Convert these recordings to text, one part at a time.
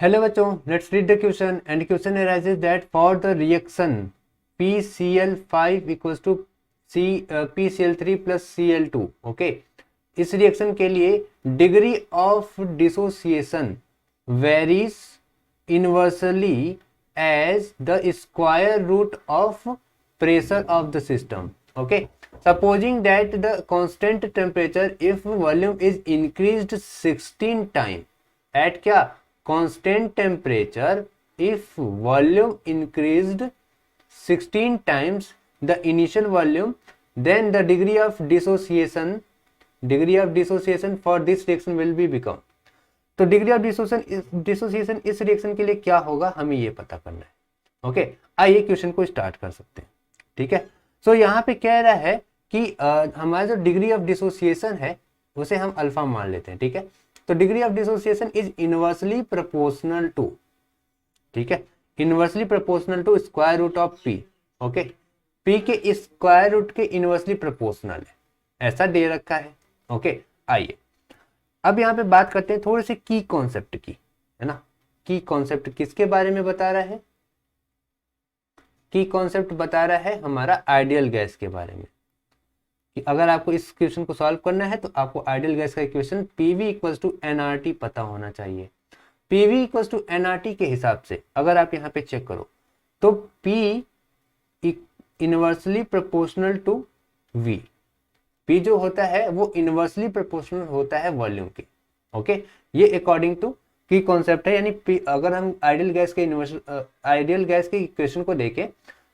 Hello बच्चों, let's read the question and question arises that for the reaction PCl5 equals to PCl3 plus Cl2, okay. इस reaction के लिए degree of dissociation varies inversely as the square root of pressure of the system, okay. Supposing that the constant temperature if volume is increased 16 time at क्या constant temperature if volume increased 16 times the initial volume, then the degree of dissociation for this reaction will be become। तो degree of dissociation इस reaction के लिए क्या होगा, हमें ये पता करना है। ओके, आइए क्वेश्चन को स्टार्ट कर सकते हैं। ठीक है, सो यहाँ पे कह रहा है कि हमारा जो डिग्री ऑफ डिसोसिएशन है उसे हम अल्फा मान लेते हैं। ठीक है, तो degree of dissociation is inversely proportional to, ठीक है, inversely proportional to square root of P. Okay, P के स्क्वायर रूट के इनवर्सली प्रोपोर्शनल है, ऐसा दे रखा है। ओके, आइए अब यहाँ पे बात करते हैं थोड़ी सी की कॉन्सेप्ट की, है ना। की कॉन्सेप्ट किसके बारे में बता रहा है? की कॉन्सेप्ट बता रहा है हमारा आइडियल गैस के बारे में, कि अगर आपको इस क्वेश्चन को सॉल्व करना है तो आपको आइडियल गैस का equation PV equals to NRT पता होना चाहिए। पीवी इक्वल्स टू एनआरटी के हिसाब से अगर आप यहाँ पे चेक करो तो P inversely proportional to V, P जो होता है वो इनवर्सली प्रोपोर्शनल होता है वॉल्यूम के। ओके, ये अकॉर्डिंग टू की कॉन्सेप्ट है, यानी अगर हम आइडियल गैस के इक्वेशन को देखें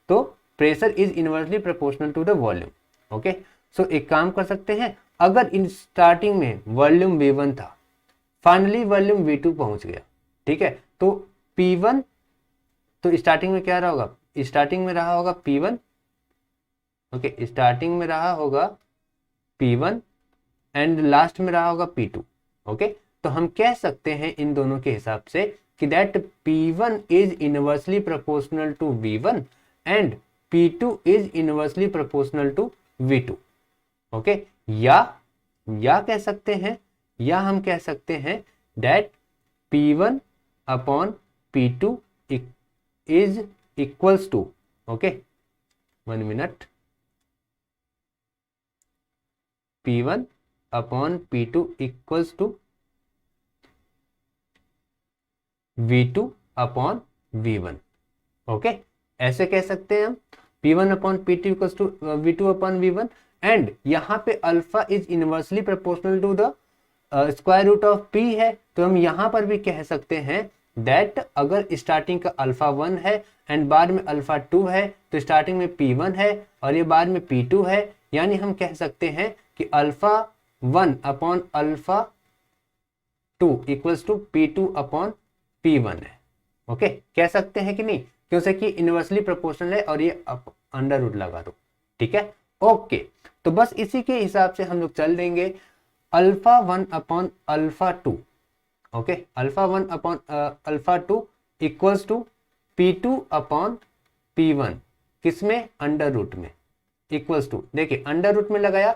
तो pressure is inversely proportional to the volume. Okay, so एक काम कर सकते हैं, अगर इन स्टार्टिंग में वॉल्यूम V1 था, फाइनली वॉल्यूम V2 पहुंच गया, ठीक है, तो P1 तो स्टार्टिंग में क्या रहा होगा? स्टार्टिंग में रहा होगा P1। ओके, स्टार्टिंग में रहा होगा P1 एंड लास्ट में रहा होगा P2। ओके, तो हम कह सकते हैं इन दोनों के हिसाब से कि that P1 is inversely proportional to V1 and P2 is inversely proportional to V2। Okay, या कह सकते हैं, या हम कह सकते हैं that P1 upon P2 is equals to, okay 1 minute, P1 upon P2 equals to V2 upon V1। Okay, ऐसे कह सकते हैं हम P1 upon P2 equals to V2 upon V1 and यहाँ पे alpha is inversely proportional to the square root of P है, तो हम यहाँ पर भी कह सकते हैं दैट अगर स्टार्टिंग का अल्फा 1 है एंड बाद में अल्फा 2 है तो स्टार्टिंग में P1 है और ये बाद में P2 है, यानी हम कह सकते हैं कि alpha 1 upon alpha 2 equals to P2 upon P1 है। ओके, कह सकते हैं कि नहीं, क्योंकि इनवर्सली प्रोपोर्शनल है और ये अंडर रूट लगा दो। ठीक है, ओके, तो बस इसी के हिसाब से हम लोग चल देंगे। Alpha 1 upon alpha 2, okay, alpha 1 upon alpha 2 equals to P2 upon P1, किसमें? अंडर रूट में, इक्वल्स टू, देखिए अंडर रूट में लगाया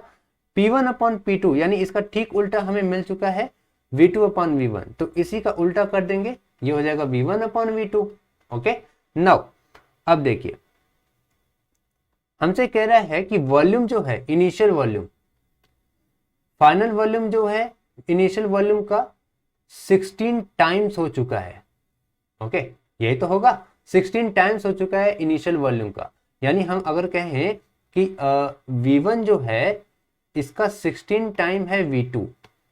P1 अपॉन P2, यानी इसका ठीक उल्टा हमें मिल चुका है V2 अपॉन V1, तो इसी का उल्टा कर देंगे, ये हो जाएगा V1 upon V2। Okay, now अब देखिए हमसे कह रहा है कि वॉल्यूम जो है, इनिशियल वॉल्यूम, फाइनल वॉल्यूम जो है इनिशियल वॉल्यूम का 16 टाइम्स हो चुका है। ओके, यही तो होगा, 16 टाइम्स हो चुका है इनिशियल वॉल्यूम का, यानी हम अगर कहें कि V1 जो है इसका 16 टाइम है V2।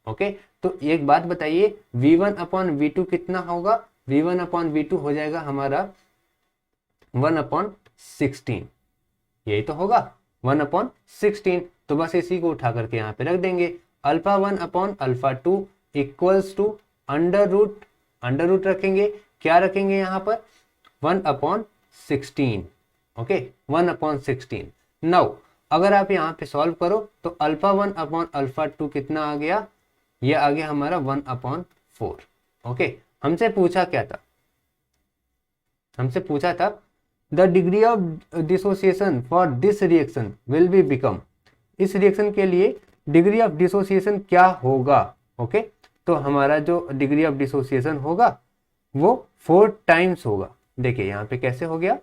ओके, तो एक बात बताइए, V1 अपॉन V2 कितना होगा? V1 अपॉन V2 हो जाएगा हमारा 1 अपॉन 16, यही तो होगा 1 अपॉन 16, तो बस इसी को उठा करके यहाँ पे रख देंगे। Alpha 1 upon alpha 2 equals to under root रखेंगे, क्या रखेंगे यहाँ पर? 1 अपॉन 16। Okay, 1 upon 16। नाउ अगर आप यहाँ पे सॉल्व करो तो अल्फा 1 अपॉन अल्फा 2 कितना आ गया? ये आ गया हमारा 1 अपॉन 4। ओके, हमसे पूछा क्या था? हमसे पूछा था the degree of dissociation for this reaction will be become, इस रिएक्शन के लिए डिग्री ऑफ डिसोसिएशन क्या होगा? ओके, तो हमारा जो डिग्री ऑफ डिसोसिएशन होगा वो 4 टाइम्स होगा। देखिए यहाँ पे कैसे हो गया,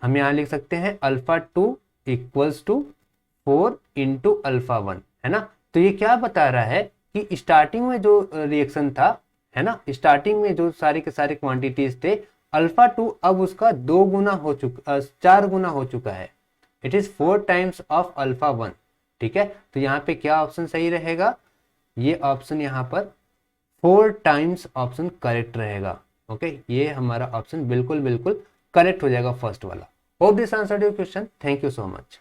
हम यहाँ लिख सकते हैं alpha 2 equals to 4 into alpha 1, है ना। तो ये क्या बता रहा है कि स्टार्टिंग में जो रिएक्शन था, है ना, स्टार्टिंग में जो सारे के सारे क्वांटिटीज थे, अल्फा 2 अब उसका 2 गुना हो चुका, 4 गुना हो चुका है। It is 4 times of alpha 1। ठीक है, तो यहाँ पे क्या ऑप्शन सही रहेगा, ये ऑप्शन यहाँ पर 4 टाइम्स ऑप्शन करेक्ट रहेगा। ओके, ये हमारा ऑप्शन बिल्कुल बिल्कुल करेक्ट हो जाएगा फर्स्ट वाला। Hope this answered your question, thank you so much.